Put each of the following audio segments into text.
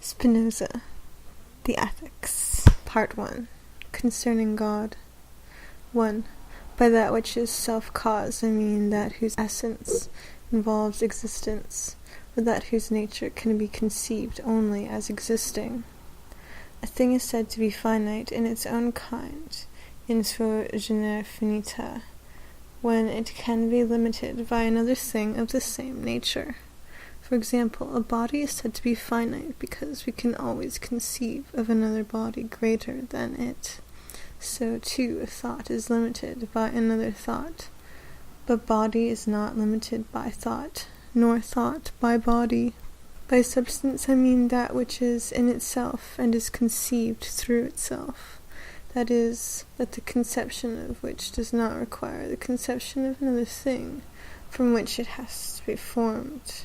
Spinoza, The Ethics, Part 1, Concerning God. 1. By that which is self-cause, I mean that whose essence involves existence, or that whose nature can be conceived only as existing. A thing is said to be finite in its own kind, in suo genere finita, when it can be limited by another thing of the same nature. For example, a body is said to be finite because we can always conceive of another body greater than it. So, too, a thought is limited by another thought. But body is not limited by thought, nor thought by body. By substance I mean that which is in itself and is conceived through itself. That is, that the conception of which does not require the conception of another thing from which it has to be formed.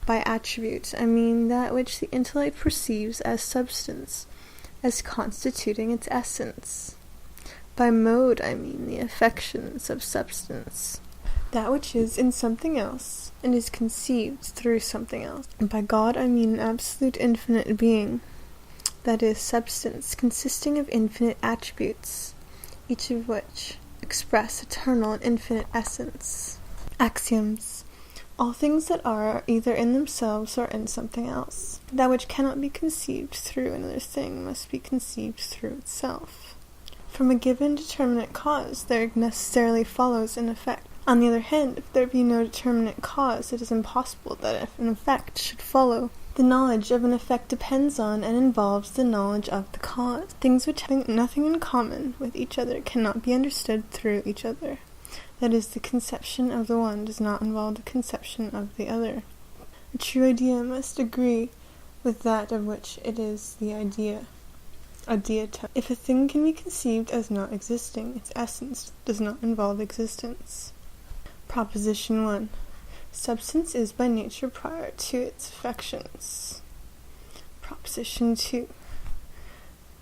By attribute, I mean that which the intellect perceives as substance, as constituting its essence. By mode, I mean the affections of substance, that which is in something else, and is conceived through something else. And by God, I mean absolute infinite being, that is, substance consisting of infinite attributes, each of which express eternal and infinite essence. Axioms. All things that are either in themselves or in something else. That which cannot be conceived through another thing must be conceived through itself. From a given determinate cause, there necessarily follows an effect. On the other hand, if there be no determinate cause, it is impossible that an effect should follow. The knowledge of an effect depends on and involves the knowledge of the cause. Things which have nothing in common with each other cannot be understood through each other. That is, the conception of the one does not involve the conception of the other. A true idea must agree with that of which it is the idea. Ideata. If a thing can be conceived as not existing, its essence does not involve existence. Proposition 1. Substance is by nature prior to its affections. Proposition 2.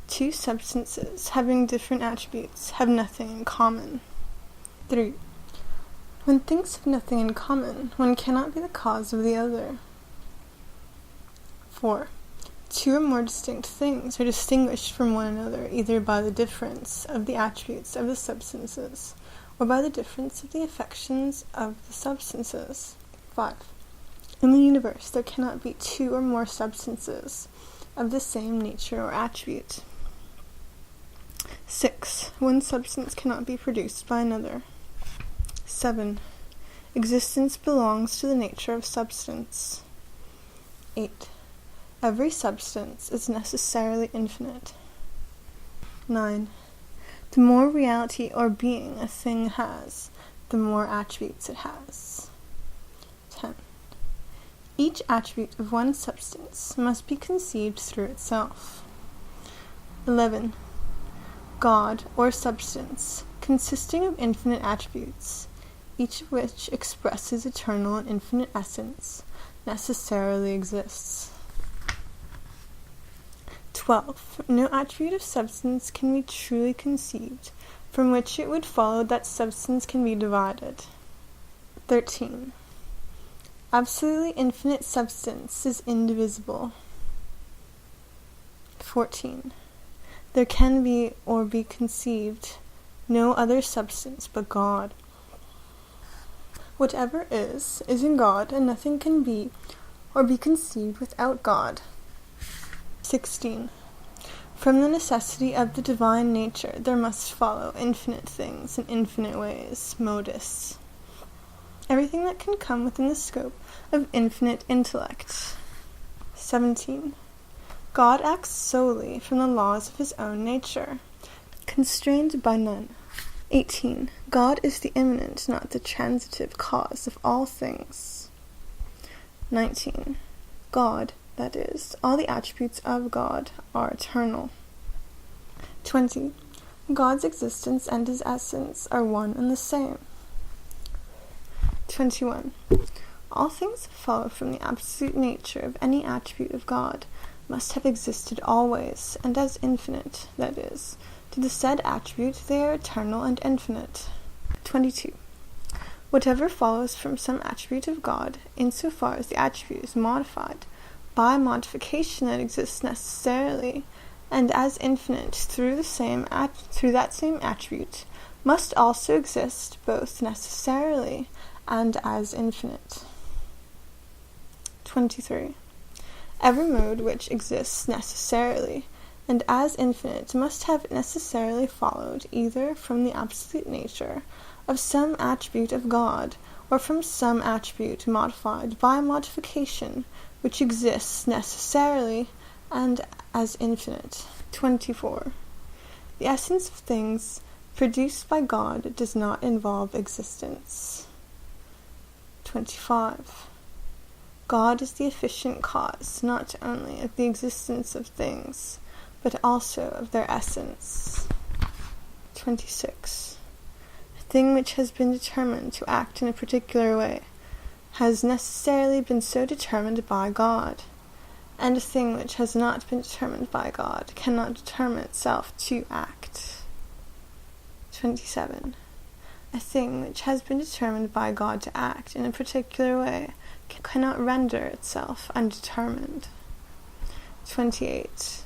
Two substances having different attributes have nothing in common. 3. When things have nothing in common, one cannot be the cause of the other. 4. Two or more distinct things are distinguished from one another either by the difference of the attributes of the substances or by the difference of the affections of the substances. 5. In the universe, there cannot be two or more substances of the same nature or attribute. 6. One substance cannot be produced by another. 7. Existence belongs to the nature of substance. 8. Every substance is necessarily infinite. 9. The more reality or being a thing has, the more attributes it has. 10. Each attribute of one substance must be conceived through itself. 11. God, or substance, consisting of infinite attributes, each of which expresses eternal and infinite essence, necessarily exists. 12. No attribute of substance can be truly conceived, from which it would follow that substance can be divided. 13. Absolutely infinite substance is indivisible. 14. There can be, or be conceived, no other substance but God. Whatever is in God, and nothing can be, or be conceived without God. 16. From the necessity of the divine nature, there must follow infinite things in infinite ways, modus. Everything that can come within the scope of infinite intellect. 17. God acts solely from the laws of his own nature, constrained by none. 18. God is the immanent, not the transitive cause of all things. 19. God, that is, all the attributes of God, are eternal. 20. God's existence and his essence are one and the same. 21. All things that follow from the absolute nature of any attribute of God must have existed always, and as infinite, that is, to the said attribute they are eternal and infinite. 22. Whatever follows from some attribute of God, insofar as the attribute is modified, by modification that exists necessarily, and as infinite through that same attribute, must also exist both necessarily and as infinite. 23. Every mode which exists necessarily and as infinite must have necessarily followed either from the absolute nature of some attribute of God, or from some attribute modified by modification which exists necessarily and as infinite. 24. The essence of things produced by God does not involve existence. 25. God is the efficient cause not only of the existence of things, but also of their essence. 26. A thing which has been determined to act in a particular way has necessarily been so determined by God, and a thing which has not been determined by God cannot determine itself to act. 27. A thing which has been determined by God to act in a particular way cannot render itself undetermined. 28.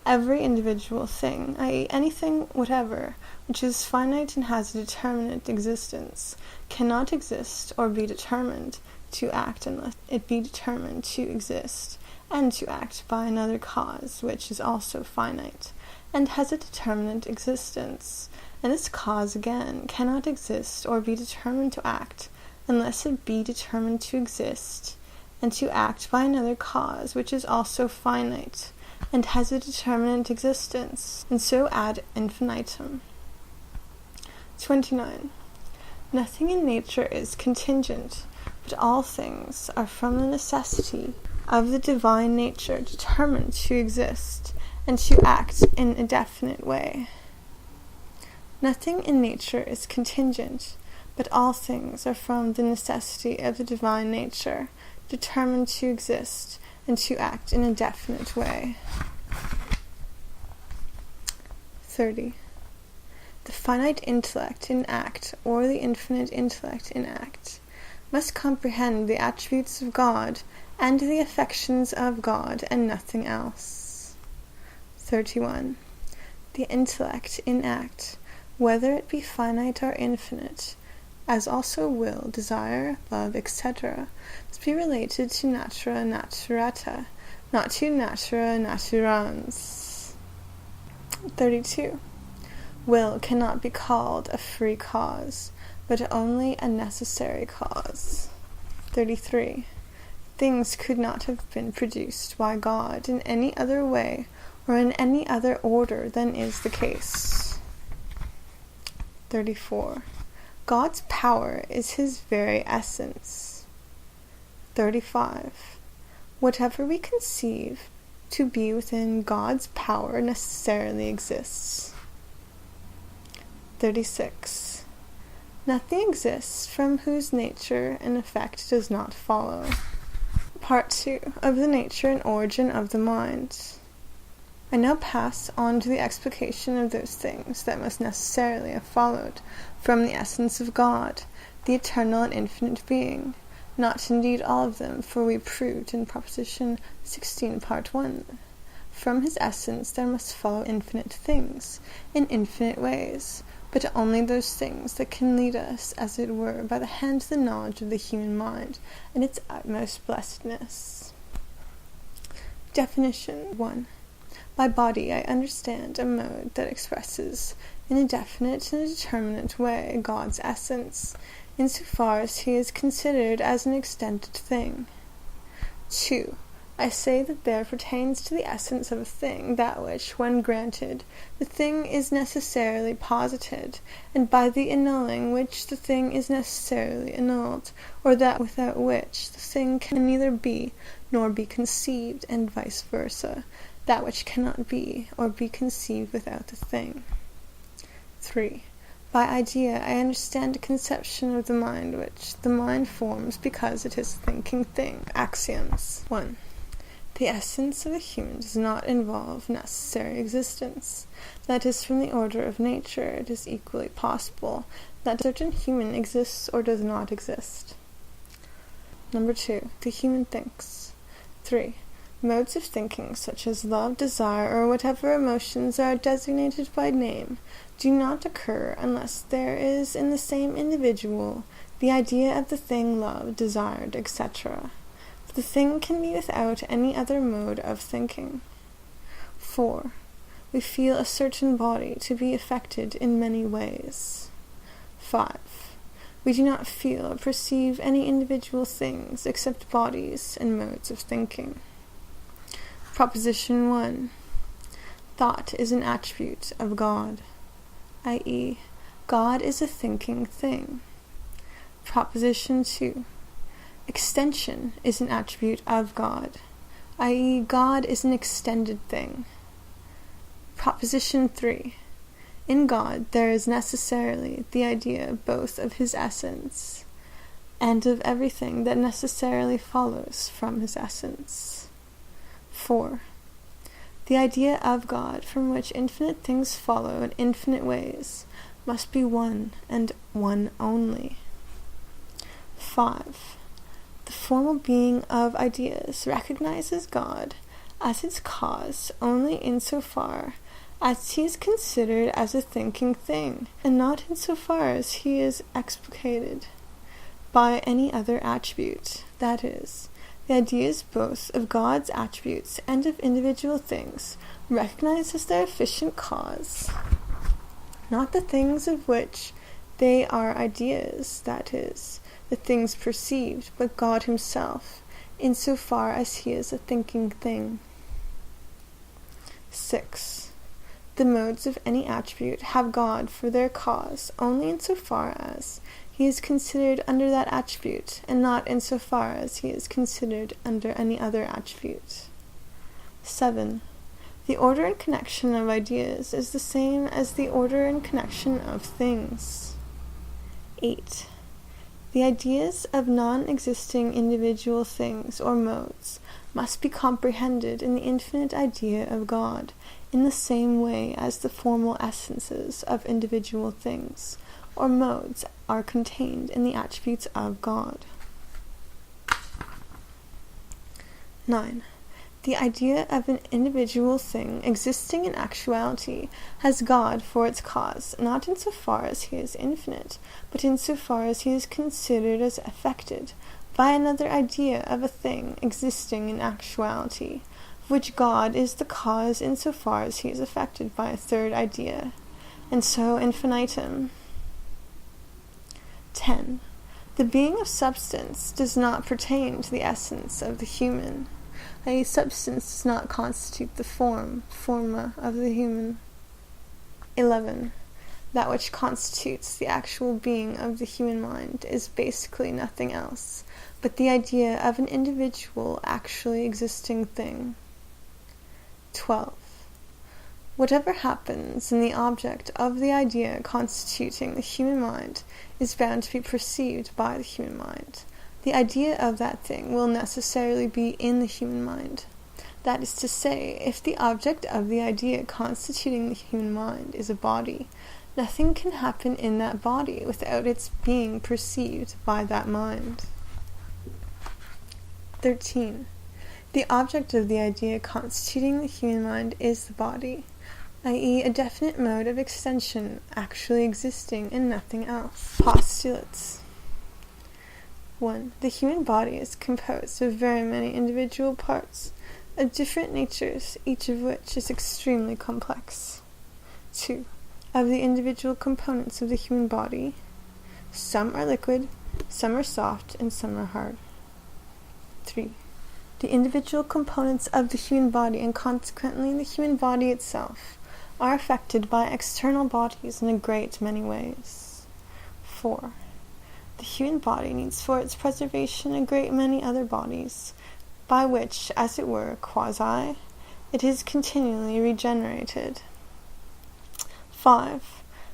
Every individual thing, i.e. anything whatever, which is finite and has a determinate existence, cannot exist or be determined to act unless it be determined to exist and to act by another cause, which is also finite, and has a determinate existence. And this cause, again, cannot exist or be determined to act unless it be determined to exist and to act by another cause, which is also finite, and has a determinate existence, and so ad infinitum. 29. Nothing in nature is contingent, but all things are from the necessity of the divine nature determined to exist and to act in a definite way. Nothing in nature is contingent, but all things are from the necessity of the divine nature determined to exist and to act in a definite way. 30. The finite intellect in act, or the infinite intellect in act, must comprehend the attributes of God and the affections of God, and nothing else. 31. The intellect in act, whether it be finite or infinite, as also will, desire, love, etc., must be related to natura naturata, not to natura naturans. 32. Will cannot be called a free cause, but only a necessary cause. 33. Things could not have been produced by God in any other way or in any other order than is the case. 34. God's power is his very essence. 35. Whatever we conceive to be within God's power necessarily exists. 36. Nothing exists from whose nature an effect does not follow. Part 2 of the nature and origin of the mind. I now pass on to the explication of those things that must necessarily have followed from the essence of God, the eternal and infinite being. Not indeed all of them, for we proved in Proposition 16, Part 1. From his essence there must follow infinite things, in infinite ways, but only those things that can lead us, as it were, by the hand to the knowledge of the human mind and its utmost blessedness. Definition 1. By body I understand a mode that expresses in a definite and a determinate way God's essence, insofar as he is considered as an extended thing. 2. I say that there pertains to the essence of a thing that which, when granted, the thing is necessarily posited, and by the annulling which the thing is necessarily annulled, or that without which the thing can neither be nor be conceived, and vice versa, that which cannot be or be conceived without the thing. 3. By idea I understand a conception of the mind which the mind forms because it is a thinking thing. Axioms. 1. The essence of a human does not involve necessary existence. That is, from the order of nature, it is equally possible that a certain human exists or does not exist. Number 2. The human thinks. 3. Modes of thinking, such as love, desire, or whatever emotions are designated by name, do not occur unless there is in the same individual the idea of the thing loved, desired, etc. The thing can be without any other mode of thinking. 4. We feel a certain body to be affected in many ways. 5. We do not feel or perceive any individual things except bodies and modes of thinking. Proposition 1. Thought is an attribute of God, i.e., God is a thinking thing. Proposition 2. Extension is an attribute of God, i.e., God is an extended thing. Proposition 3. In God there is necessarily the idea both of his essence and of everything that necessarily follows from his essence. 4. The idea of God from which infinite things follow in infinite ways must be one and one only. 5. The formal being of ideas recognizes God as its cause only insofar as he is considered as a thinking thing, and not insofar as he is explicated by any other attribute, that is, the ideas both of God's attributes and of individual things recognize as their efficient cause, not the things of which they are ideas, that is, the things perceived, but God himself, insofar as he is a thinking thing. 6. The modes of any attribute have God for their cause only insofar as he is considered under that attribute, and not insofar as he is considered under any other attribute. 7. The order and connection of ideas is the same as the order and connection of things. 8. The ideas of non-existing individual things or modes must be comprehended in the infinite idea of God, in the same way as the formal essences of individual things or modes are contained in the attributes of God. 9. The idea of an individual thing existing in actuality has God for its cause, not insofar as he is infinite, but insofar as he is considered as affected by another idea of a thing existing in actuality, of which God is the cause insofar as he is affected by a third idea, and so infinitum. 10. The being of substance does not pertain to the essence of the human, i.e., substance does not constitute the forma of the human. 11. That which constitutes the actual being of the human mind is basically nothing else but the idea of an individual actually existing thing. 12. Whatever happens in the object of the idea constituting the human mind is bound to be perceived by the human mind. The idea of that thing will necessarily be in the human mind. That is to say, if the object of the idea constituting the human mind is a body, nothing can happen in that body without its being perceived by that mind. 13. The object of the idea constituting the human mind is the body, i.e., a definite mode of extension actually existing in nothing else. Postulates. 1. The human body is composed of very many individual parts of different natures, each of which is extremely complex. 2. Of the individual components of the human body, some are liquid, some are soft, and some are hard. 3. The individual components of the human body, and consequently the human body itself, are affected by external bodies in a great many ways. 4. The human body needs for its preservation a great many other bodies, by which, as it were, quasi, it is continually regenerated. 5.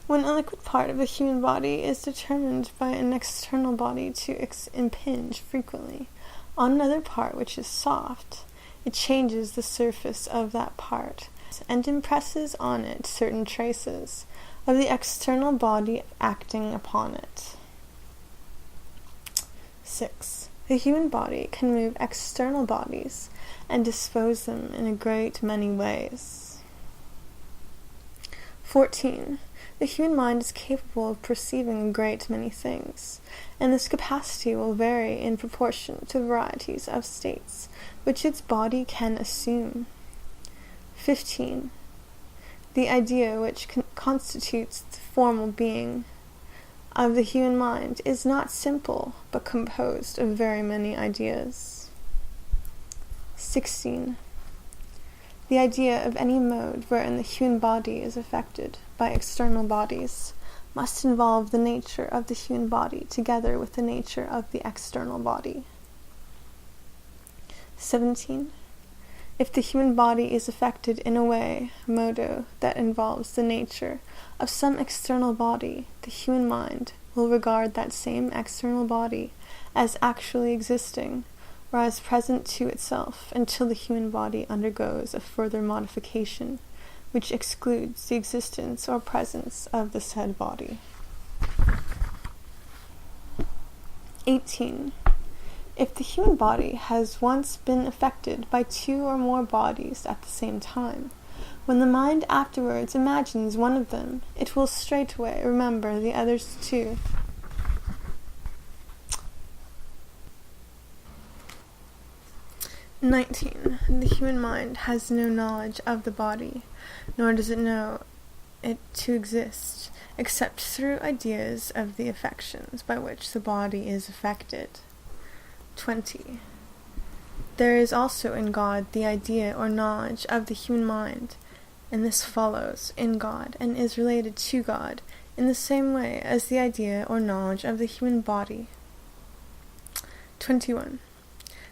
When a liquid part of the human body is determined by an external body to impinge frequently on another part which is soft, it changes the surface of that part, and impresses on it certain traces of the external body acting upon it. 6. The human body can move external bodies and dispose them in a great many ways. 14. The human mind is capable of perceiving a great many things, and this capacity will vary in proportion to varieties of states which its body can assume. 15. The idea which constitutes the formal being of the human mind is not simple, but composed of very many ideas. 16. The idea of any mode wherein the human body is affected by external bodies must involve the nature of the human body together with the nature of the external body. 17. If the human body is affected in a way, modo, that involves the nature of some external body, the human mind will regard that same external body as actually existing, or as present to itself, until the human body undergoes a further modification, which excludes the existence or presence of the said body. 18. If the human body has once been affected by two or more bodies at the same time, when the mind afterwards imagines one of them, it will straightway remember the others too. 19. The human mind has no knowledge of the body, nor does it know it to exist, except through ideas of the affections by which the body is affected. 20. There is also in God the idea or knowledge of the human mind, and this follows in God and is related to God in the same way as the idea or knowledge of the human body. 21.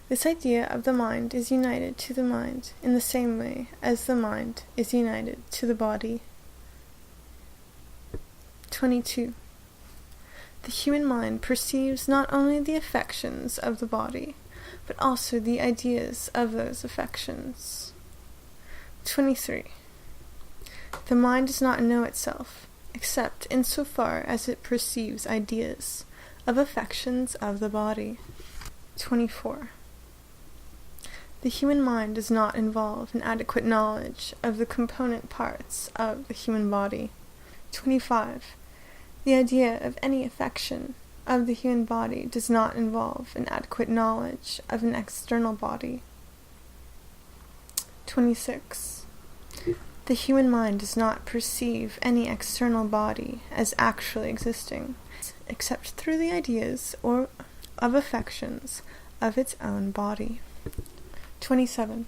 This idea of the mind is united to the mind in the same way as the mind is united to the body. 22. The human mind perceives not only the affections of the body, but also the ideas of those affections. 23. The mind does not know itself, except in so far as it perceives ideas of affections of the body. 24. The human mind does not involve an adequate knowledge of the component parts of the human body. 25. The idea of any affection of the human body does not involve an adequate knowledge of an external body. 26. The human mind does not perceive any external body as actually existing, except through the ideas or of affections of its own body. 27.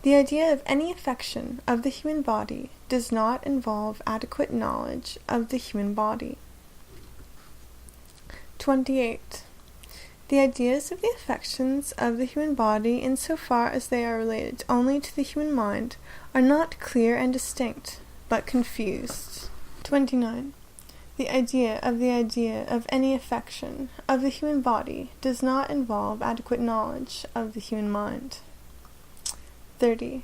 The idea of any affection of the human body does not involve adequate knowledge of the human body. 28. The ideas of the affections of the human body, in so far as they are related only to the human mind, are not clear and distinct, but confused. 29. The idea of any affection of the human body does not involve adequate knowledge of the human mind. 30.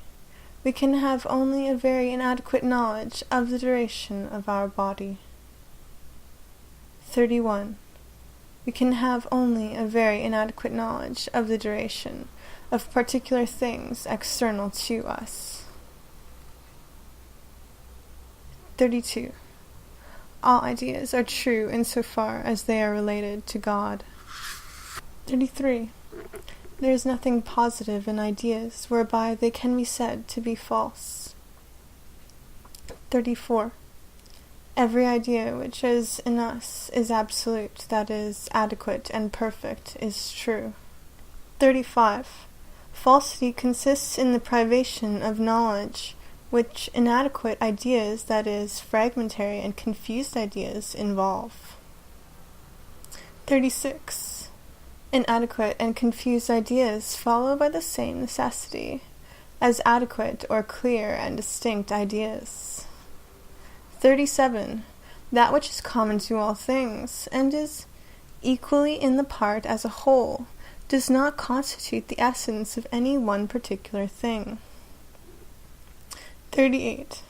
We can have only a very inadequate knowledge of the duration of our body. 31. We can have only a very inadequate knowledge of the duration of particular things external to us. 32. All ideas are true in so far as they are related to God. 33. There is nothing positive in ideas whereby they can be said to be false. 34. Every idea which is in us is absolute, that is, adequate and perfect, is true. 35. Falsity consists in the privation of knowledge, which inadequate ideas, that is, fragmentary and confused ideas, involve. 36. Inadequate and confused ideas follow by the same necessity as adequate or clear and distinct ideas. 37. That which is common to all things, and is equally in the part as a whole, does not constitute the essence of any one particular thing. 38.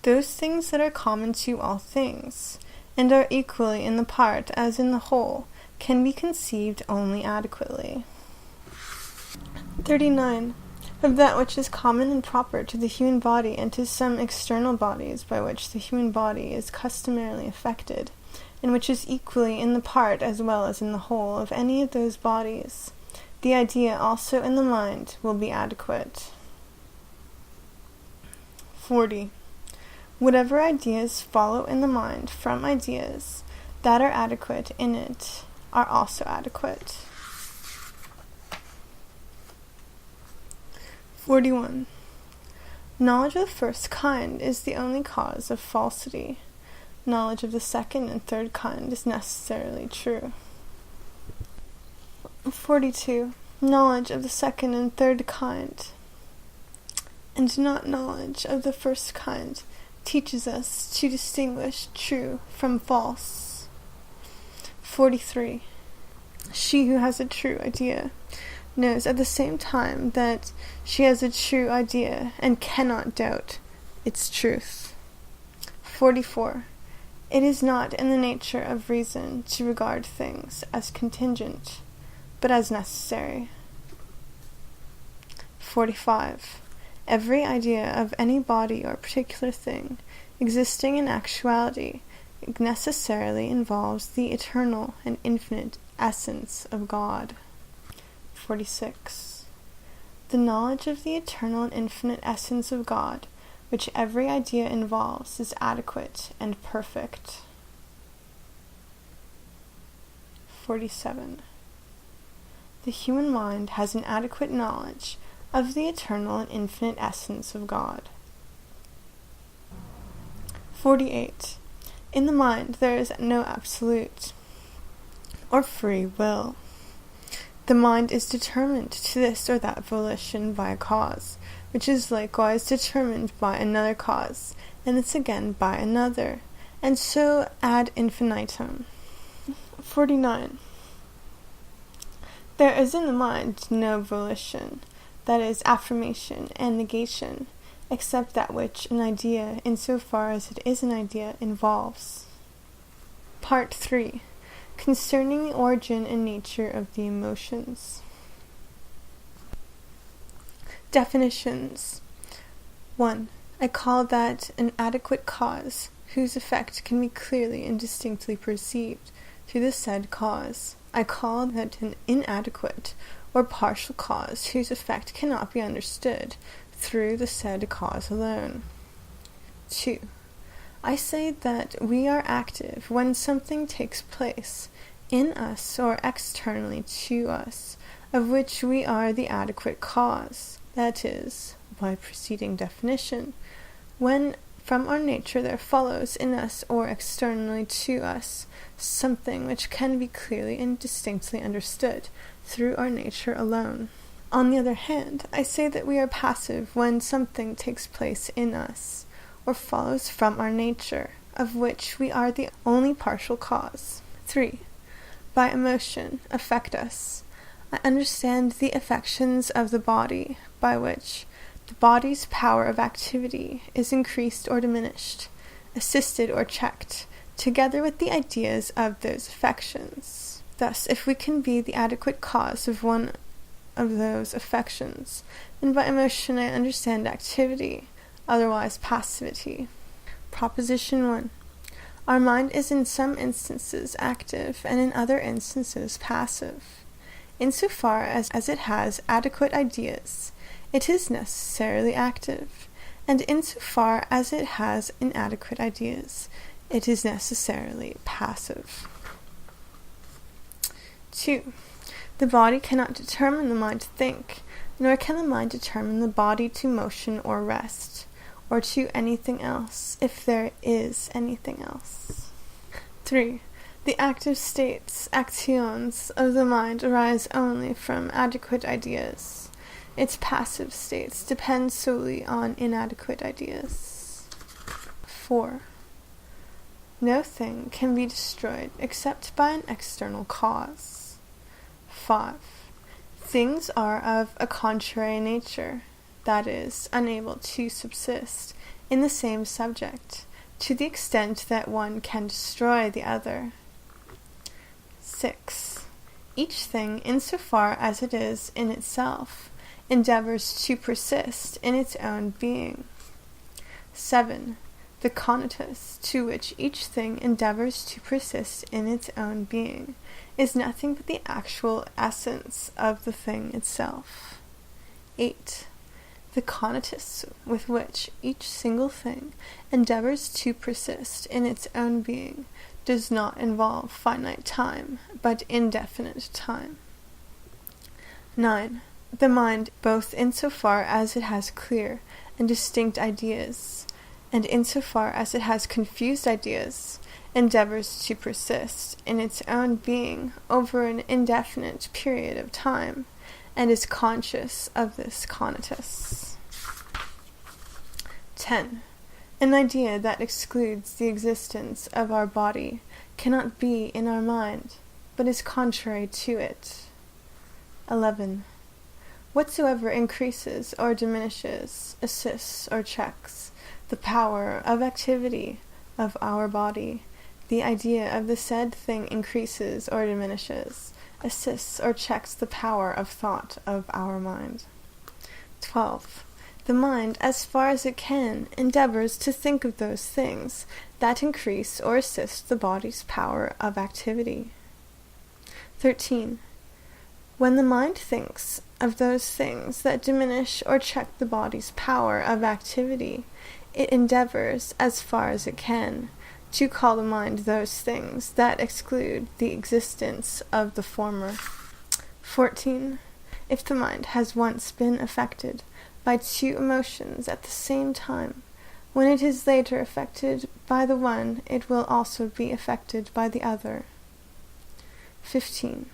Those things that are common to all things, and are equally in the part as in the whole, can be conceived only adequately. 39. Of that which is common and proper to the human body and to some external bodies by which the human body is customarily affected, and which is equally in the part as well as in the whole of any of those bodies, the idea also in the mind will be adequate. 40. Whatever ideas follow in the mind from ideas that are adequate in it are also adequate. 41. Knowledge of the first kind is the only cause of falsity. Knowledge of the second and third kind is necessarily true. 42. Knowledge of the second and third kind, and not knowledge of the first kind, teaches us to distinguish true from false. 43. She who has a true idea knows at the same time that she has a true idea and cannot doubt its truth. 44. It is not in the nature of reason to regard things as contingent, but as necessary. 45. Every idea of any body or particular thing existing in actuality necessarily involves the eternal and infinite essence of God. 46. The knowledge of the eternal and infinite essence of God, which every idea involves, is adequate and perfect. 47. The human mind has an adequate knowledge of the eternal and infinite essence of God. 48. In the mind there is no absolute or free will. The mind is determined to this or that volition by a cause, which is likewise determined by another cause, and this again by another, and so ad infinitum. 49. There is in the mind no volition, that is, affirmation and negation, except that which an idea, insofar as it is an idea, involves. Part 3. Concerning the origin and nature of the emotions. Definitions. 1. I call that an adequate cause, whose effect can be clearly and distinctly perceived through the said cause. I call that an inadequate or partial cause, whose effect cannot be understood through the said cause alone. 2. I say that we are active when something takes place in us or externally to us, of which we are the adequate cause, that is, by preceding definition, when from our nature there follows in us or externally to us something which can be clearly and distinctly understood through our nature alone. On the other hand, I say that we are passive when something takes place in us, or follows from our nature, of which we are the only partial cause. 3. By emotion, affect us. I understand the affections of the body, by which the body's power of activity is increased or diminished, assisted or checked, together with the ideas of those affections. Thus, if we can be the adequate cause of one of those affections, then by emotion I understand activity, otherwise passivity. Proposition 1. Our mind is in some instances active, and in other instances passive. Insofar as it has adequate ideas, it is necessarily active, and insofar as it has inadequate ideas, it is necessarily passive. 2. The body cannot determine the mind to think, nor can the mind determine the body to motion or rest, or to anything else, if there is anything else. 3. The active states, axioms, of the mind arise only from adequate ideas. Its passive states depend solely on inadequate ideas. 4. No thing can be destroyed except by an external cause. 5. Things are of a contrary nature, that is, unable to subsist in the same subject, to the extent that one can destroy the other. 6. Each thing, insofar as it is in itself, endeavors to persist in its own being. 7. The conatus, to which each thing endeavors to persist in its own being, is nothing but the actual essence of the thing itself. 8. The conatus with which each single thing endeavors to persist in its own being does not involve finite time, but indefinite time. 9. The mind, both insofar as it has clear and distinct ideas, and insofar as it has confused ideas, endeavors to persist in its own being over an indefinite period of time, and is conscious of this conatus. 10. An idea that excludes the existence of our body cannot be in our mind, but is contrary to it. 11. Whatsoever increases or diminishes, assists or checks the power of activity of our body, the idea of the said thing increases or diminishes, assists or checks the power of thought of our mind. 12. The mind, as far as it can, endeavors to think of those things that increase or assist the body's power of activity. 13. When the mind thinks of those things that diminish or check the body's power of activity, it endeavors, as far as it can, to call to mind those things that exclude the existence of the former. 14. If the mind has once been affected by two emotions at the same time, when it is later affected by the one, it will also be affected by the other. 15.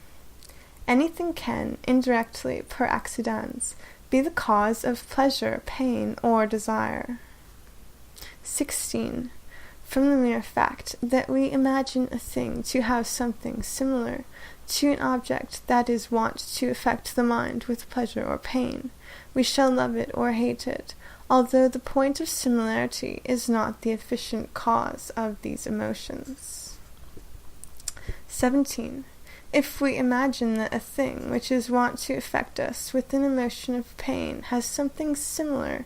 Anything can, indirectly, per accidens, be the cause of pleasure, pain, or desire. 16. From the mere fact that we imagine a thing to have something similar to an object that is wont to affect the mind with pleasure or pain, we shall love it or hate it, although the point of similarity is not the efficient cause of these emotions. 17. If we imagine that a thing which is wont to affect us with an emotion of pain has something similar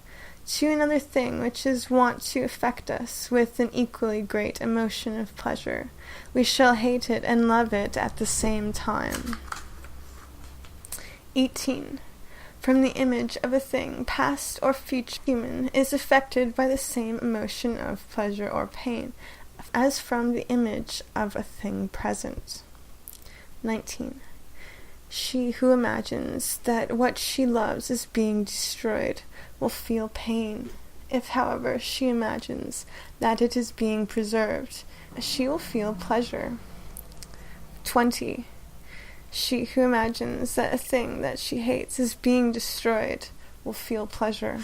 to another thing which is wont to affect us with an equally great emotion of pleasure, we shall hate it and love it at the same time. 18. From the image of a thing, past or future human is affected by the same emotion of pleasure or pain as from the image of a thing present. 19. She who imagines that what she loves is being destroyed will feel pain. If, however, she imagines that it is being preserved, she will feel pleasure. 20. She who imagines that a thing that she hates is being destroyed will feel pleasure.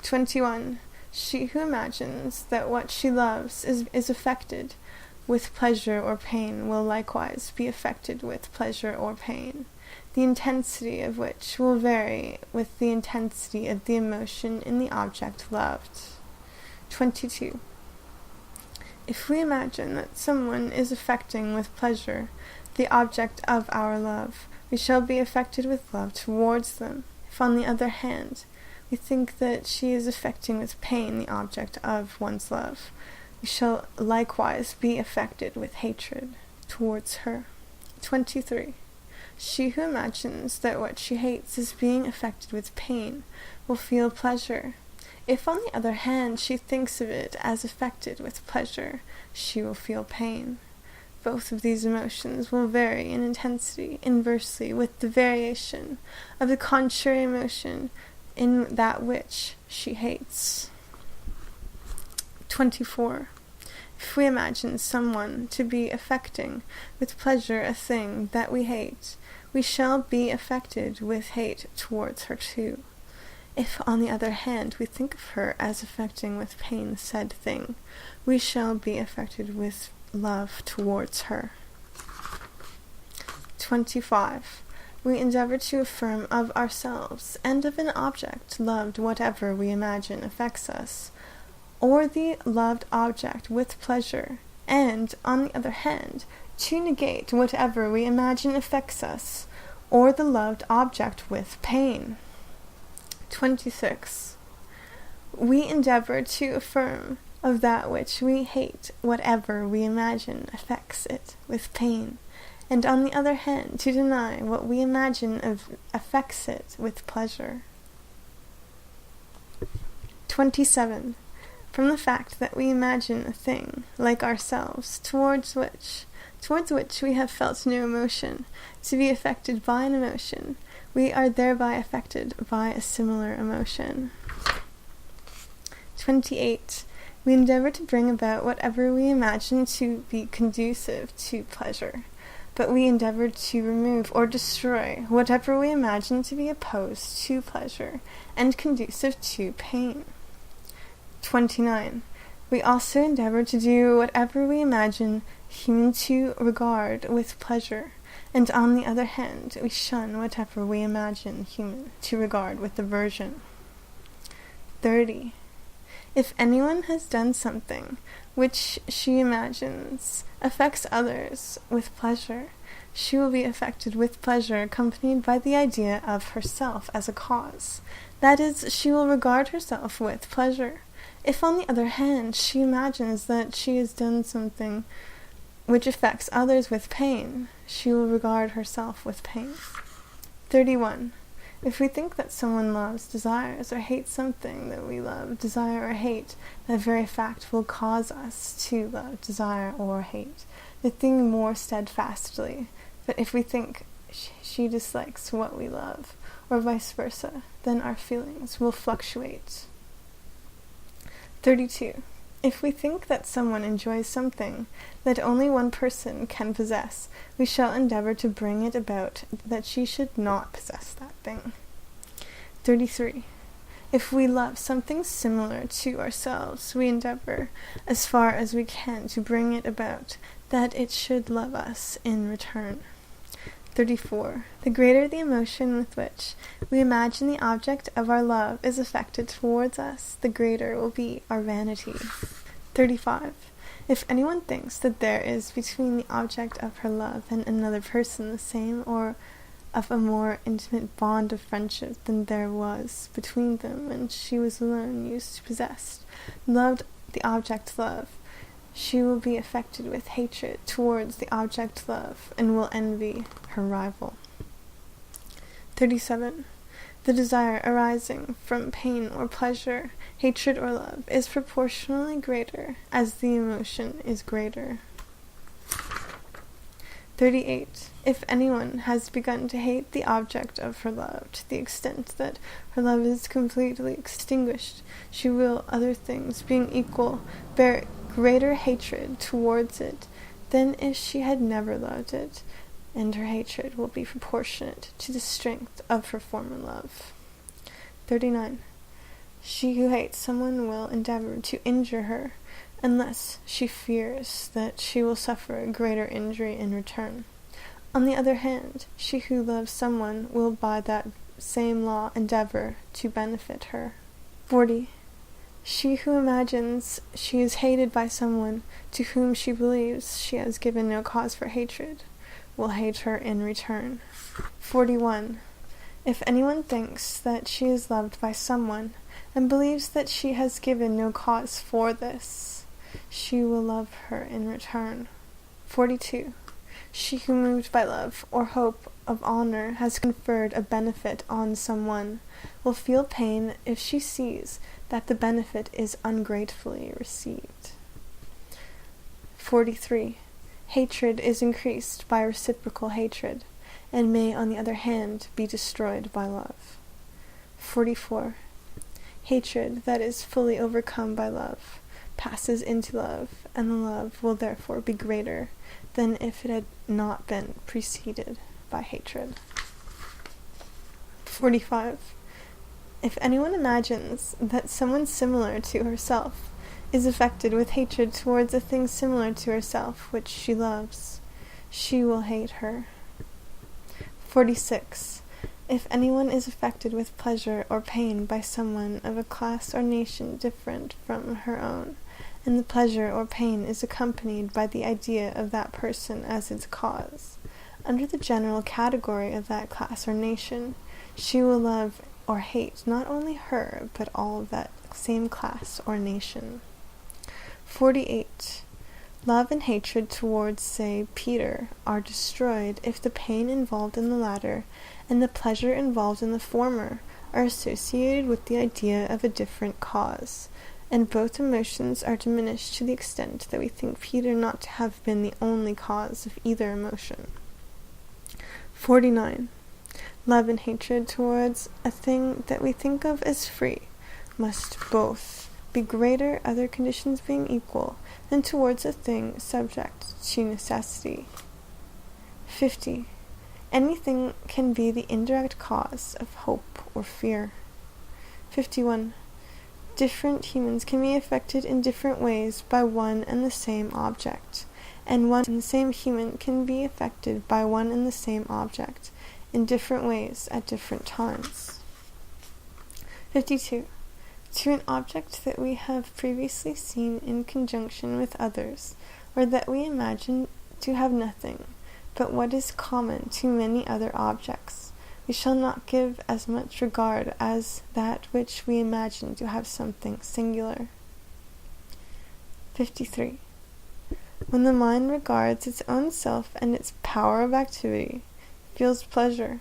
21. She who imagines that what she loves is affected with pleasure or pain will likewise be affected with pleasure or pain, the intensity of which will vary with the intensity of the emotion in the object loved. 22. If we imagine that someone is affecting with pleasure the object of our love, we shall be affected with love towards them. If, on the other hand, we think that she is affecting with pain the object of one's love, we shall likewise be affected with hatred towards her. 23. She who imagines that what she hates is being affected with pain will feel pleasure. If, on the other hand, she thinks of it as affected with pleasure, she will feel pain. Both of these emotions will vary in intensity inversely with the variation of the contrary emotion in that which she hates. 24. If we imagine someone to be affecting with pleasure a thing that we hate, we shall be affected with hate towards her too. If, on the other hand, we think of her as affecting with pain said thing, we shall be affected with love towards her. 25. We endeavor to affirm of ourselves and of an object loved whatever we imagine affects us, or the loved object with pleasure, and, on the other hand, To negate whatever we imagine affects us, or the loved object with pain. 26. We endeavor to affirm of that which we hate whatever we imagine affects it with pain, and on the other hand to deny what we imagine affects it with pleasure. 27. From the fact that we imagine a thing, like ourselves, towards which we have felt no emotion, to be affected by an emotion, we are thereby affected by a similar emotion. 28. We endeavor to bring about whatever we imagine to be conducive to pleasure, but we endeavor to remove or destroy whatever we imagine to be opposed to pleasure and conducive to pain. 29. We also endeavor to do whatever we imagine human to regard with pleasure, and on the other hand, we shun whatever we imagine human to regard with aversion. 30. If anyone has done something which she imagines affects others with pleasure, she will be affected with pleasure accompanied by the idea of herself as a cause. That is, she will regard herself with pleasure. If, on the other hand, she imagines that she has done something which affects others with pain, she will regard herself with pain. 31. If we think that someone loves, desires, or hates something that we love, desire, or hate, that very fact will cause us to love, desire, or hate the thing more steadfastly. But if we think she dislikes what we love, or vice versa, then our feelings will fluctuate. 32. If we think that someone enjoys something that only one person can possess, we shall endeavor to bring it about that she should not possess that thing. 33. If we love something similar to ourselves, we endeavor, as far as we can, to bring it about that it should love us in return. 34. The greater the emotion with which we imagine the object of our love is affected towards us, the greater will be our vanity. 35. If anyone thinks that there is between the object of her love and another person the same or of a more intimate bond of friendship than there was between them when she was alone used to possess, loved the object love, she will be affected with hatred towards the object love, and will envy her rival. 37. The desire arising from pain or pleasure, hatred or love, is proportionally greater as the emotion is greater. 38. If anyone has begun to hate the object of her love to the extent that her love is completely extinguished, she will, other things being equal, bear greater hatred towards it than if she had never loved it, and her hatred will be proportionate to the strength of her former love. 39. She who hates someone will endeavor to injure her, unless she fears that she will suffer a greater injury in return. On the other hand, she who loves someone will by that same law endeavor to benefit her. 40. She who imagines she is hated by someone to whom she believes she has given no cause for hatred will hate her in return. 41. If anyone thinks that she is loved by someone and believes that she has given no cause for this, she will love her in return. 42. She who moved by love or hope of honor has conferred a benefit on someone will feel pain if she sees that the benefit is ungratefully received. 43. Hatred is increased by reciprocal hatred, and may, on the other hand, be destroyed by love. 44. Hatred that is fully overcome by love passes into love, and the love will therefore be greater than if it had not been preceded by hatred. 45. If anyone imagines that someone similar to herself is affected with hatred towards a thing similar to herself which she loves, she will hate her. 46. If anyone is affected with pleasure or pain by someone of a class or nation different from her own, and the pleasure or pain is accompanied by the idea of that person as its cause. Under the general category of that class or nation, she will love or hate not only her, but all of that same class or nation. 48. Love and hatred towards, say, Peter, are destroyed if the pain involved in the latter and the pleasure involved in the former are associated with the idea of a different cause, and both emotions are diminished to the extent that we think Peter not to have been the only cause of either emotion. 49. Love and hatred towards a thing that we think of as free must both be greater, other conditions being equal, than towards a thing subject to necessity. 50. Anything can be the indirect cause of hope or fear. 51. Different humans can be affected in different ways by one and the same object, and one and the same human can be affected by one and the same object in different ways at different times. 52. To an object that we have previously seen in conjunction with others, or that we imagine to have nothing but what is common to many other objects, we shall not give as much regard as that which we imagine to have something singular. 53. When the mind regards its own self and its power of activity, it feels pleasure,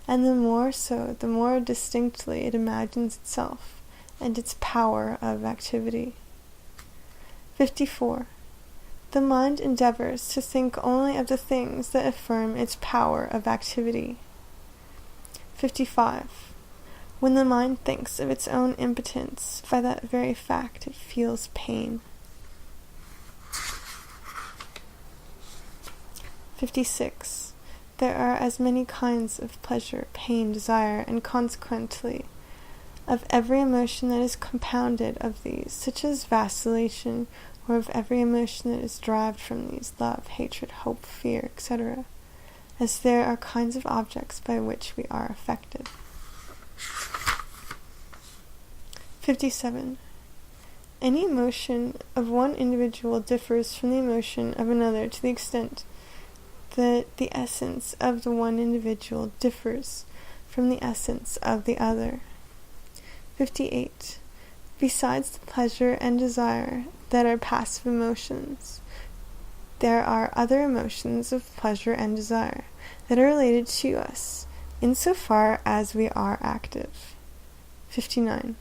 and the more so, the more distinctly it imagines itself and its power of activity. 54. The mind endeavors to think only of the things that affirm its power of activity. 55. When the mind thinks of its own impotence, by that very fact it feels pain. 56. There are as many kinds of pleasure, pain, desire, and consequently of every emotion that is compounded of these, such as vacillation, or of every emotion that is derived from these, love, hatred, hope, fear, etc., as there are kinds of objects by which we are affected. 57. Any emotion of one individual differs from the emotion of another to the extent that the essence of the one individual differs from the essence of the other. 58. Besides the pleasure and desire that are passive emotions, there are other emotions of pleasure and desire that are related to us, insofar as we are active. 59.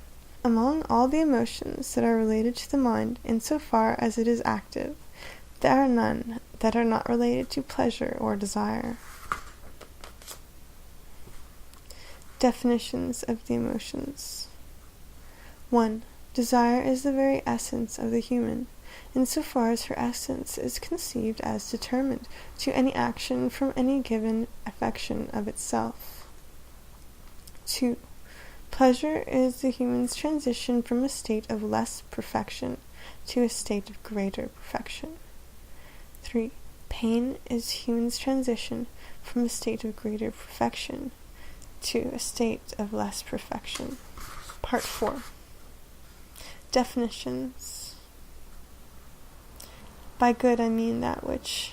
Among all the emotions that are related to the mind, insofar as it is active, there are none that are not related to pleasure or desire. Definitions of the emotions. 1. Desire is the very essence of the human, insofar as her essence is conceived as determined to any action from any given affection of itself. 2. Pleasure is the human's transition from a state of less perfection to a state of greater perfection. 3. Pain is human's transition from a state of greater perfection to a state of less perfection. Part 4. Definitions. By good I mean that which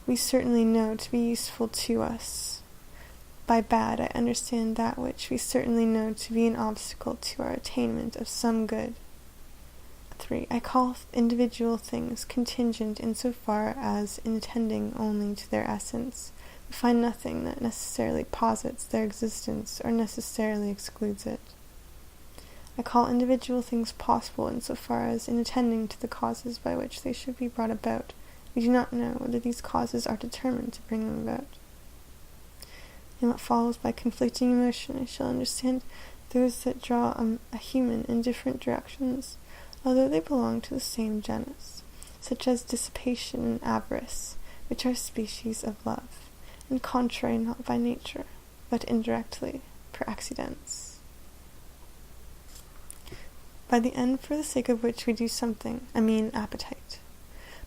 we certainly know to be useful to us. By bad I understand that which we certainly know to be an obstacle to our attainment of some good. 3. I call individual things contingent insofar as, in attending only to their essence, we find nothing that necessarily posits their existence or necessarily excludes it. I call individual things possible insofar as, in attending to the causes by which they should be brought about, we do not know whether these causes are determined to bring them about. In what follows by conflicting emotion, I shall understand those that draw a human in different directions, although they belong to the same genus, such as dissipation and avarice, which are species of love, and contrary not by nature, but indirectly, per accidens. By the end for the sake of which we do something, I mean appetite.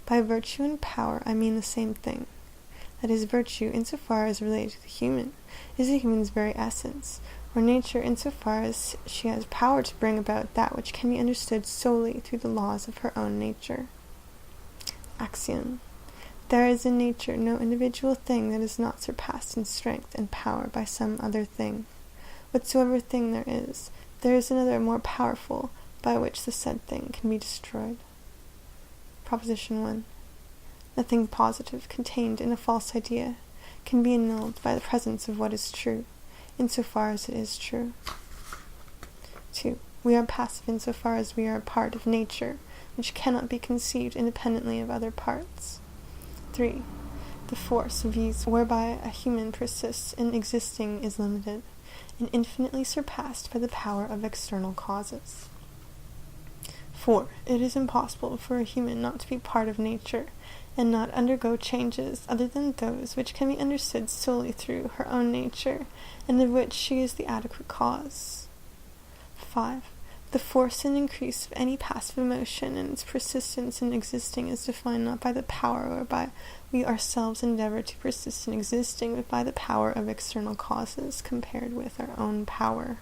By virtue and power, I mean the same thing. that is, virtue, insofar as related to the human, is the human's very essence, or nature insofar as she has power to bring about that which can be understood solely through the laws of her own nature. Axiom. There is in nature no individual thing that is not surpassed in strength and power by some other thing. Whatsoever thing there is another more powerful, by which the said thing can be destroyed. Proposition 1. Nothing positive contained in a false idea can be annulled by the presence of what is true, insofar as it is true. 2. We are passive insofar as we are a part of nature, which cannot be conceived independently of other parts. 3. The force of use whereby a human persists in existing is limited, and infinitely surpassed by the power of external causes. 4. It is impossible for a human not to be part of nature, and not undergo changes other than those which can be understood solely through her own nature, and of which she is the adequate cause. 5. The force and increase of any passive emotion and its persistence in existing is defined not by the power whereby we ourselves endeavor to persist in existing, but by the power of external causes compared with our own power.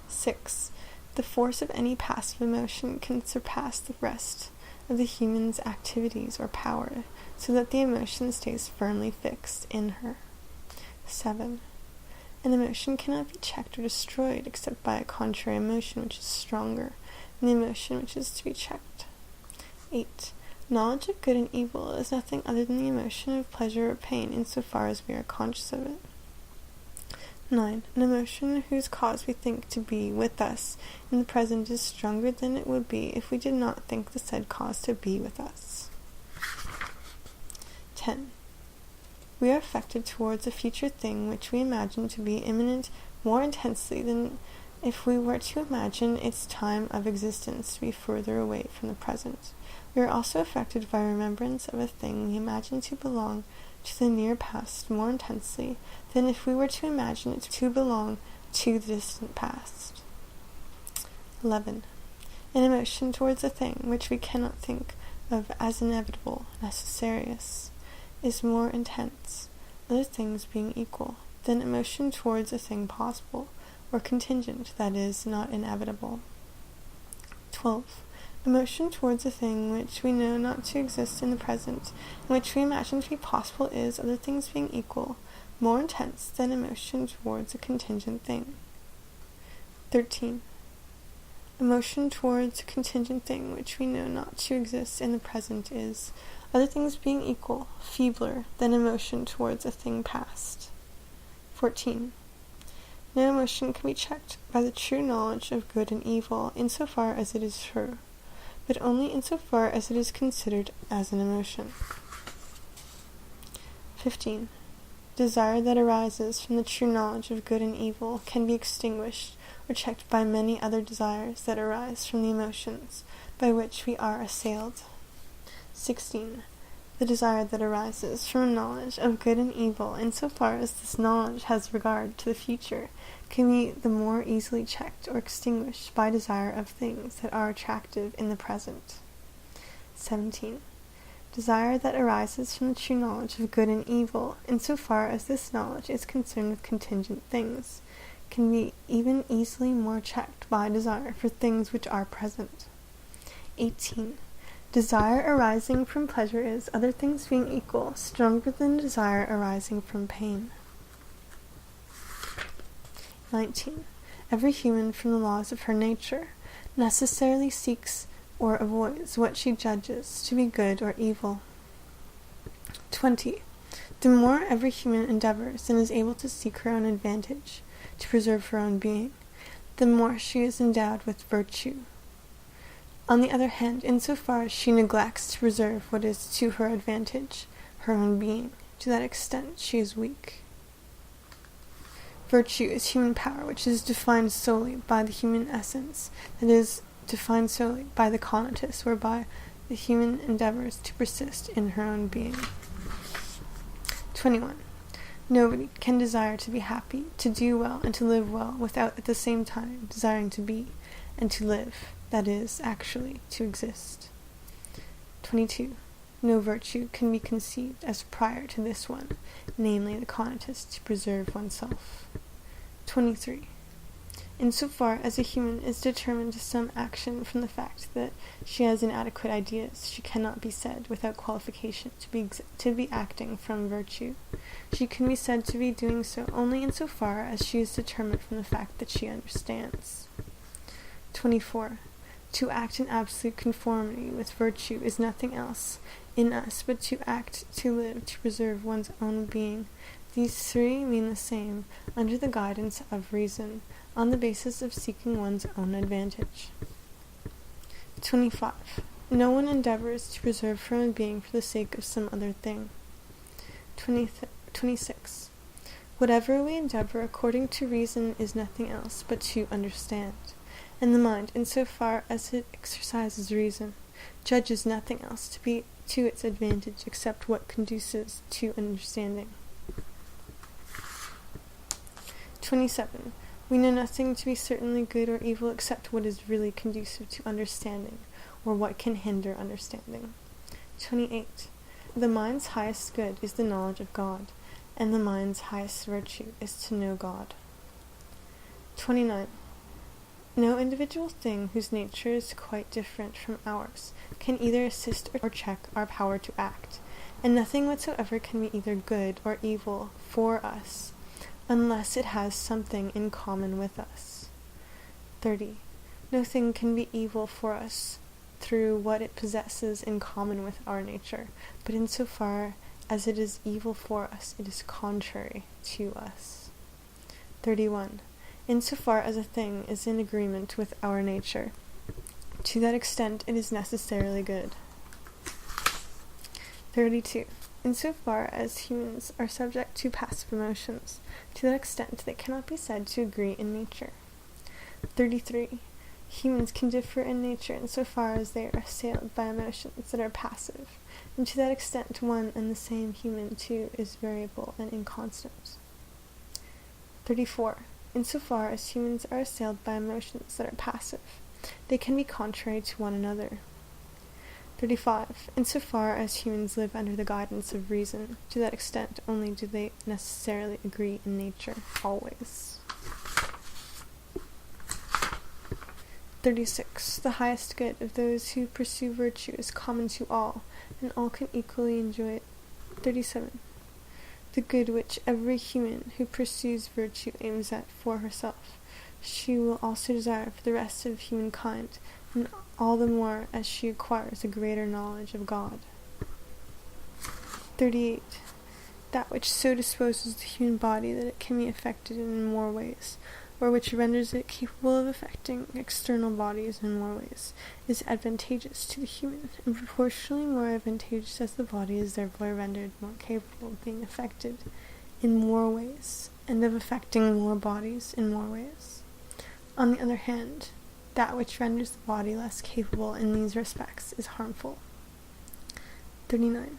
6. The force of any passive emotion can surpass the rest of the human's activities or power, so that the emotion stays firmly fixed in her. 7. An emotion cannot be checked or destroyed except by a contrary emotion which is stronger than the emotion which is to be checked. 8. Knowledge of good and evil is nothing other than the emotion of pleasure or pain insofar as we are conscious of it. 9. An emotion whose cause we think to be with us in the present is stronger than it would be if we did not think the said cause to be with us. 10. We are affected towards a future thing which we imagine to be imminent more intensely than if we were to imagine its time of existence to be further away from the present. We are also affected by remembrance of a thing we imagine to belong to the near past more intensely than if we were to imagine it to belong to the distant past. 11. An emotion towards a thing which we cannot think of as inevitable, necessarious, is more intense, other things being equal, than emotion towards a thing possible, or contingent, that is, not inevitable. 12. Emotion towards a thing which we know not to exist in the present, and which we imagine to be possible is, other things being equal, more intense than emotion towards a contingent thing. 13. Emotion towards a contingent thing which we know not to exist in the present is, other things being equal, feebler than emotion towards a thing past. 14. No emotion can be checked by the true knowledge of good and evil insofar as it is true, but only insofar as it is considered as an emotion. 15. Desire that arises from the true knowledge of good and evil can be extinguished or checked by many other desires that arise from the emotions by which we are assailed. 16. The desire that arises from a knowledge of good and evil, insofar as this knowledge has regard to the future, can be the more easily checked or extinguished by desire of things that are attractive in the present. 17. Desire that arises from the true knowledge of good and evil, insofar as this knowledge is concerned with contingent things, can be even easily more checked by desire for things which are present. 18. Desire arising from pleasure is, other things being equal, stronger than desire arising from pain. 19. Every human, from the laws of her nature, necessarily seeks or avoids what she judges to be good or evil. 20. The more every human endeavors and is able to seek her own advantage, to preserve her own being, the more she is endowed with virtue. On the other hand, insofar as she neglects to preserve what is to her advantage, her own being, to that extent she is weak. Virtue is human power which is defined solely by the human essence, that is, defined solely by the conatus, whereby the human endeavors to persist in her own being. 21. Nobody can desire to be happy, to do well, and to live well, without at the same time desiring to be, and to live, that is, actually to exist. 22. no virtue can be conceived as prior to this one, namely the conatus to preserve oneself. 23. Insofar as a human is determined to some action from the fact that she has inadequate ideas, she cannot be said, without qualification, to be acting from virtue. She can be said to be doing so only insofar as she is determined from the fact that she understands. 24. To act in absolute conformity with virtue is nothing else in us but to act, to live, to preserve one's own being. These three mean the same, under the guidance of reason, on the basis of seeking one's own advantage. 25. No one endeavors to preserve her own being for the sake of some other thing. 26. Whatever we endeavor according to reason is nothing else but to understand, and the mind, in so far as it exercises reason, judges nothing else to be to its advantage except what conduces to understanding. 27. We know nothing to be certainly good or evil except what is really conducive to understanding, or what can hinder understanding. 28. The mind's highest good is the knowledge of God, and the mind's highest virtue is to know God. 29. No individual thing whose nature is quite different from ours can either assist or check our power to act, and nothing whatsoever can be either good or evil for us, unless it has something in common with us. 30. No thing can be evil for us through what it possesses in common with our nature, but insofar as it is evil for us, it is contrary to us. 31. Insofar as a thing is in agreement with our nature, to that extent it is necessarily good. 32. Insofar as humans are subject to passive emotions, to that extent they cannot be said to agree in nature. 33. Humans can differ in nature insofar as they are assailed by emotions that are passive, and to that extent one and the same human too is variable and inconstant. 34. Insofar as humans are assailed by emotions that are passive, they can be contrary to one another. 35. Insofar as humans live under the guidance of reason, to that extent only do they necessarily agree in nature, always. 36. The highest good of those who pursue virtue is common to all, and all can equally enjoy it. 37. The good which every human who pursues virtue aims at for herself, she will also desire for the rest of humankind, and all the more as she acquires a greater knowledge of God. 38. That which so disposes the human body that it can be affected in more ways, or which renders it capable of affecting external bodies in more ways, is advantageous to the human, and proportionally more advantageous as the body is therefore rendered more capable of being affected in more ways, and of affecting more bodies in more ways. On the other hand, that which renders the body less capable in these respects is harmful. 39.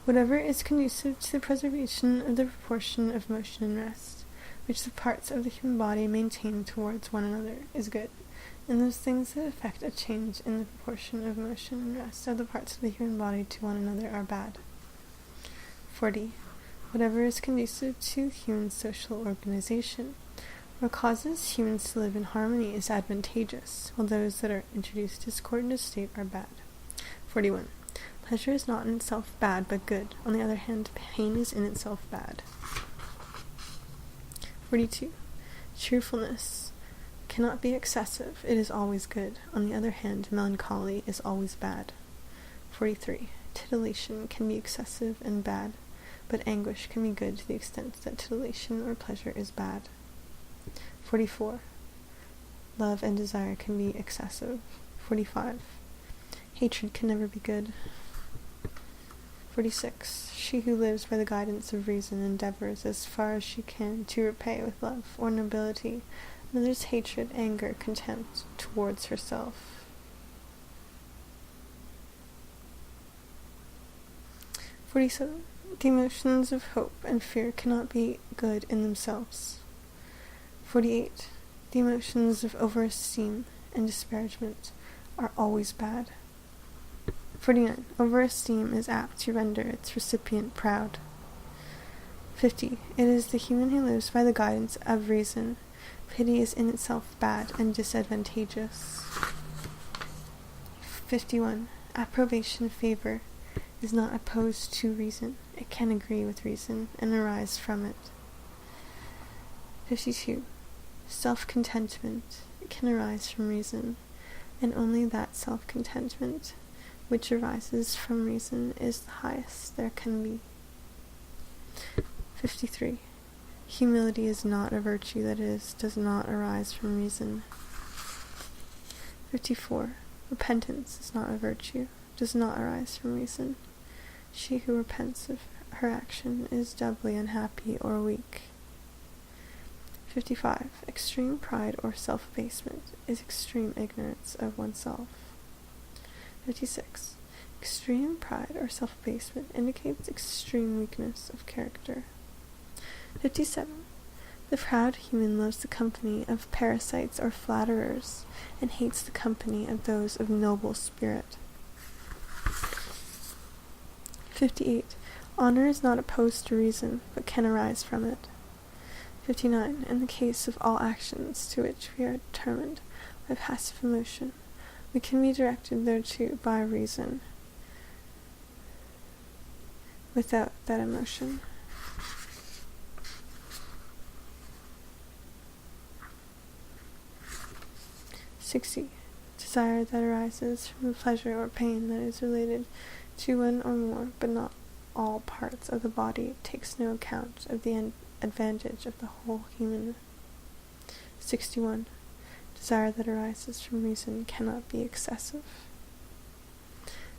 Whatever is conducive to the preservation of the proportion of motion and rest, which the parts of the human body maintain towards one another, is good, and those things that effect a change in the proportion of motion and rest of the parts of the human body to one another are bad. 40. Whatever is conducive to human social organization, or causes humans to live in harmony, is advantageous, while those that are introduced discordant state are bad. 41. Pleasure is not in itself bad, but good. On the other hand, pain is in itself bad. 42. Cheerfulness cannot be excessive, it is always good. On the other hand, melancholy is always bad. 43. Titillation can be excessive and bad, but anguish can be good to the extent that titillation or pleasure is bad. 44. Love and desire can be excessive. 45. Hatred can never be good. 46. She who lives by the guidance of reason endeavors as far as she can to repay with love or nobility another's hatred, anger, contempt towards herself. 47. The emotions of hope and fear cannot be good in themselves. 48. The emotions of overesteem and disparagement are always bad. 49. Over-esteem is apt to render its recipient proud. 50. It is the human who lives by the guidance of reason. Pity is in itself bad and disadvantageous. 51. Approbation, favor, is not opposed to reason. It can agree with reason and arise from it. 52. Self-contentment can arise from reason, and only that self-contentment which arises from reason is the highest there can be. 53. Humility is not a virtue, that is, does not arise from reason. 54. Repentance is not a virtue, does not arise from reason. She who repents of her action is doubly unhappy or weak. 55. Extreme pride or self-abasement is extreme ignorance of oneself. 56. Extreme pride or self-abasement indicates extreme weakness of character. 57. The proud human loves the company of parasites or flatterers, and hates the company of those of noble spirit. 58. Honor is not opposed to reason, but can arise from it. 59. In the case of all actions to which we are determined by passive emotion, we can be directed thereto by reason, without that emotion. 60. Desire that arises from the pleasure or pain that is related to one or more, but not all parts of the body, takes no account of the advantage of the whole human. 61. Desire that arises from reason cannot be excessive.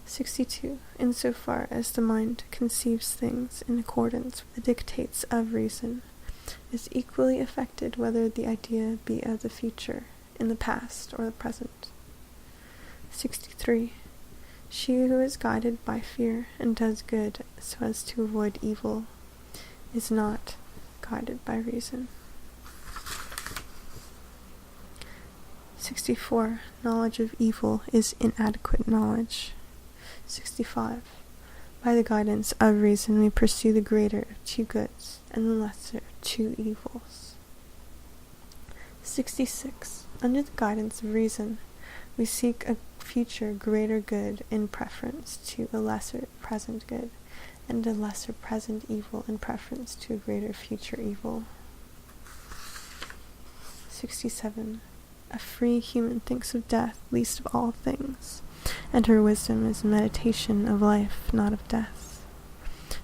62. Insofar as the mind conceives things in accordance with the dictates of reason, is equally affected whether the idea be of the future, in the past, or the present. 63. She who is guided by fear and does good so as to avoid evil is not guided by reason. 64. Knowledge of evil is inadequate knowledge. 65. By the guidance of reason we pursue the greater of two goods and the lesser two evils. 66. Under the guidance of reason, we seek a future greater good in preference to a lesser present good, and a lesser present evil in preference to a greater future evil. 67. A free human thinks of death least of all things, and her wisdom is meditation of life, not of death.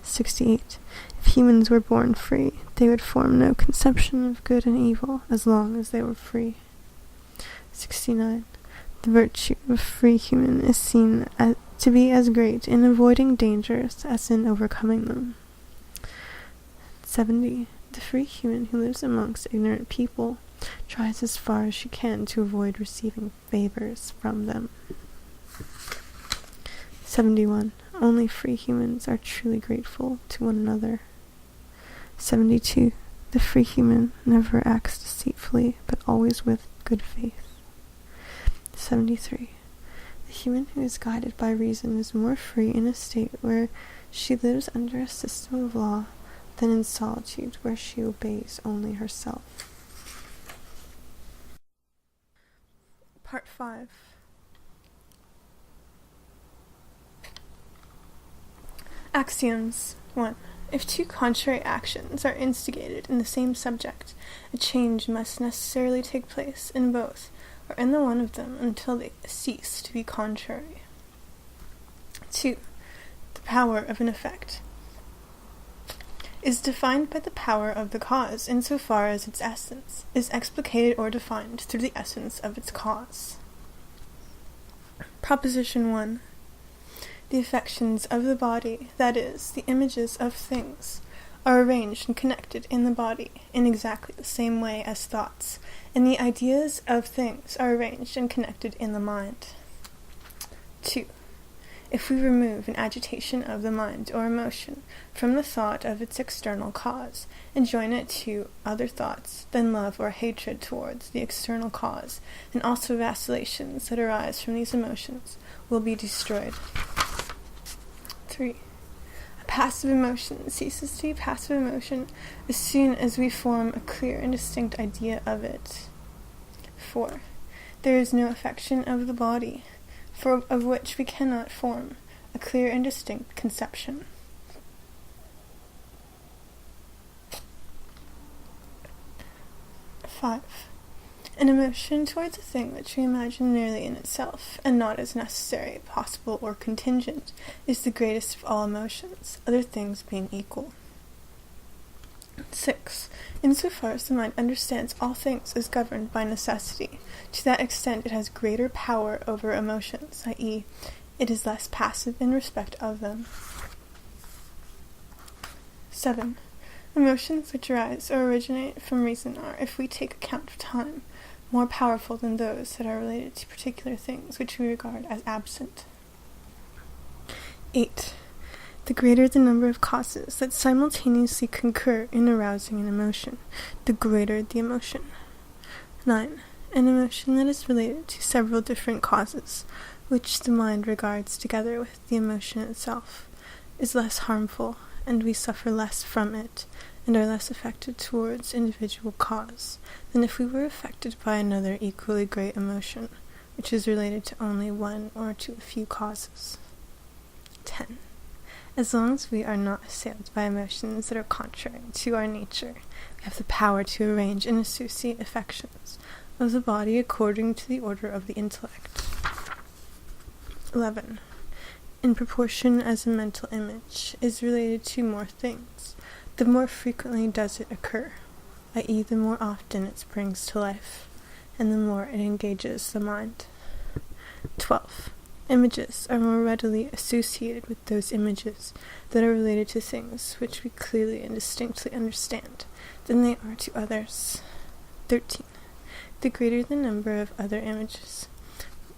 68. If humans were born free, they would form no conception of good and evil as long as they were free. 69. The virtue of a free human is seen to be as great in avoiding dangers as in overcoming them. 70. The free human who lives amongst ignorant people tries as far as she can to avoid receiving favors from them. 71. Only free humans are truly grateful to one another. 72. The free human never acts deceitfully, but always with good faith. 73. The human who is guided by reason is more free in a state where she lives under a system of law than in solitude where she obeys only herself. Part 5. Axioms. 1. If two contrary actions are instigated in the same subject, a change must necessarily take place in both, or in the one of them, until they cease to be contrary. 2. The power of an effect is defined by the power of the cause, insofar as its essence is explicated or defined through the essence of its cause. Proposition 1. The affections of the body, that is, the images of things, are arranged and connected in the body in exactly the same way as thoughts, and the ideas of things are arranged and connected in the mind. 2. If we remove an agitation of the mind or emotion from the thought of its external cause, and join it to other thoughts, then love or hatred towards the external cause, and also vacillations that arise from these emotions, will be destroyed. 3. A passive emotion ceases to be passive emotion as soon as we form a clear and distinct idea of it. 4. There is no affection of the body, of which we cannot form a clear and distinct conception. 5. An emotion towards a thing which we imagine merely in itself, and not as necessary, possible, or contingent, is the greatest of all emotions, other things being equal. 6. Insofar as the mind understands all things as governed by necessity, to that extent it has greater power over emotions, i.e., it is less passive in respect of them. 7. Emotions which arise or originate from reason are, if we take account of time, more powerful than those that are related to particular things which we regard as absent. 8. The greater the number of causes that simultaneously concur in arousing an emotion, the greater the emotion. 9. An emotion that is related to several different causes, which the mind regards together with the emotion itself, is less harmful, and we suffer less from it, and are less affected towards individual cause, than if we were affected by another equally great emotion, which is related to only one or to a few causes. 10. As long as we are not assailed by emotions that are contrary to our nature, we have the power to arrange and associate affections of the body according to the order of the intellect. 11. In proportion as a mental image is related to more things, the more frequently does it occur, i.e., the more often it springs to life, and the more it engages the mind. 12. Images are more readily associated with those images that are related to things which we clearly and distinctly understand than they are to others. 13. The greater the number of other images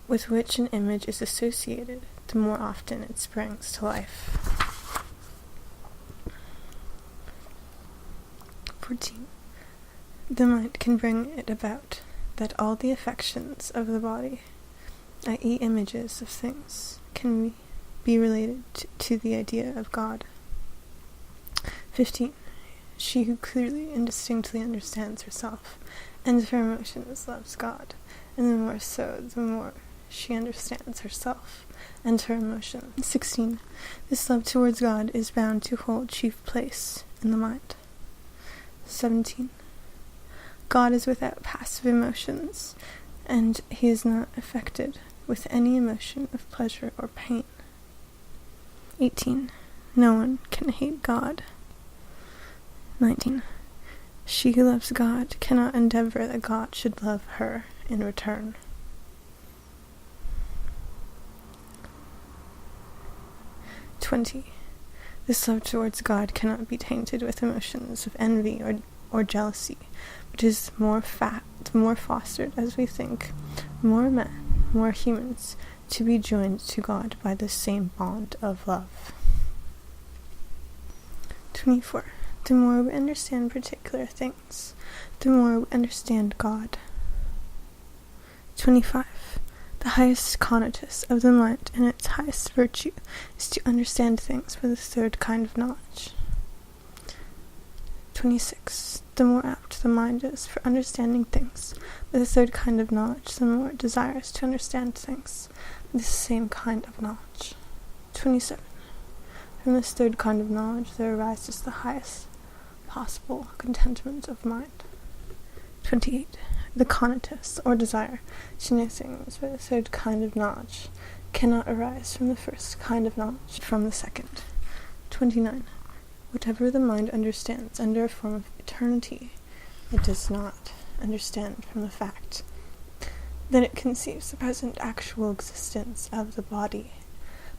with which an image is associated, the more often it springs to life. 14. The mind can bring it about that all the affections of the body, i.e., images of things, can be related to the idea of God. 15. She who clearly and distinctly understands herself and her emotions loves God, and the more so, the more she understands herself and her emotion. 16. This love towards God is bound to hold chief place in the mind. 17. God is without passive emotions, and he is not affected with any emotion of pleasure or pain. 18. No one can hate God. 19. She who loves God cannot endeavor that God should love her in return. 20. This love towards God cannot be tainted with emotions of envy or jealousy, but is more fostered as we think more men, more humans, to be joined to God by the same bond of love. 24. The more we understand particular things, the more we understand God. 25. The highest conatus of the mind and its highest virtue is to understand things with the third kind of knowledge. 26. The more apt the mind is for understanding things with the third kind of knowledge, the more it desires to understand things with the same kind of knowledge. 27. From this third kind of knowledge there arises the highest possible contentment of mind. 28. The conatus, or desire, to know things by the third kind of knowledge cannot arise from the first kind of knowledge, from the second. 29. Whatever the mind understands under a form of eternity, it does not understand from the fact that it conceives the present actual existence of the body,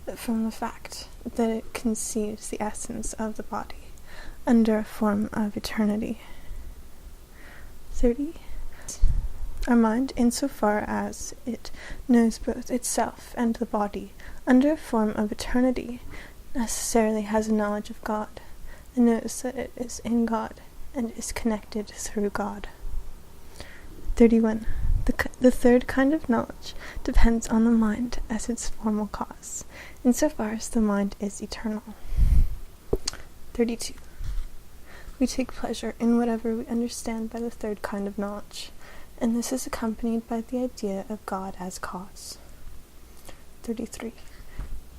but from the fact that it conceives the essence of the body under a form of eternity. 30. Our mind, insofar as it knows both itself and the body under a form of eternity, necessarily has a knowledge of God, and knows that it is in God and is connected through God. 31. The third kind of knowledge depends on the mind as its formal cause, insofar as the mind is eternal. 32. We take pleasure in whatever we understand by the third kind of knowledge, and this is accompanied by the idea of God as cause. 33.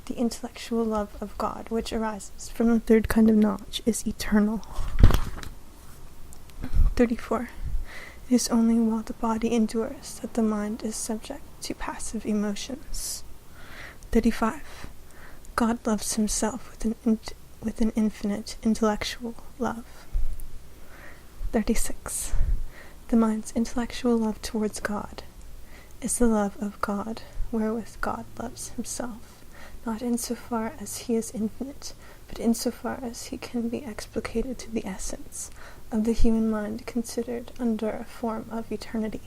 The intellectual love of God, which arises from the third kind of knowledge, is eternal. 34. It is only while the body endures that the mind is subject to passive emotions. 35. God loves himself with an infinite intellectual love. 36. The mind's intellectual love towards God is the love of God, wherewith God loves himself, not insofar as he is infinite, but insofar as he can be explicated to the essence of the human mind considered under a form of eternity.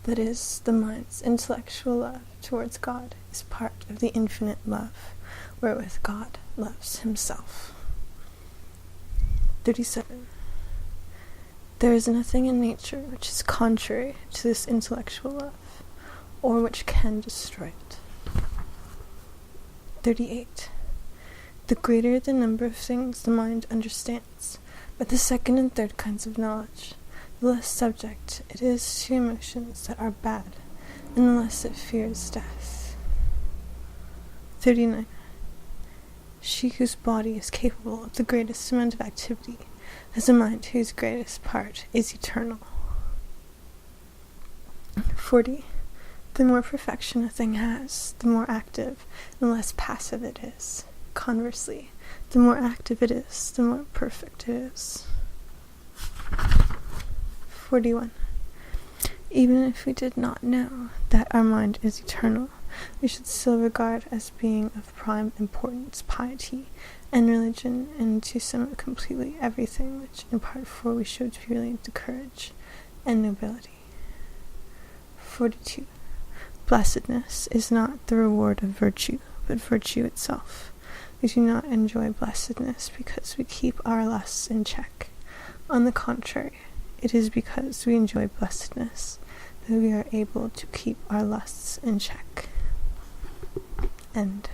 That is, the mind's intellectual love towards God is part of the infinite love, wherewith God loves himself. 37. There is nothing in nature which is contrary to this intellectual love, or which can destroy it. 38. The greater the number of things the mind understands, but the second and third kinds of knowledge, the less subject it is to emotions that are bad, and the less it fears death. 39. She whose body is capable of the greatest amount of activity has a mind whose greatest part is eternal. 40. The more perfection a thing has, the more active and less passive it is. Conversely, the more active it is, the more perfect it is. 41. Even if we did not know that our mind is eternal, we should still regard as being of prime importance piety and religion, and to sum up completely everything which in part 4 we showed to be related to courage and nobility. 42. Blessedness is not the reward of virtue, but virtue itself. We do not enjoy blessedness because we keep our lusts in check. On the contrary, it is because we enjoy blessedness that we are able to keep our lusts in check. End.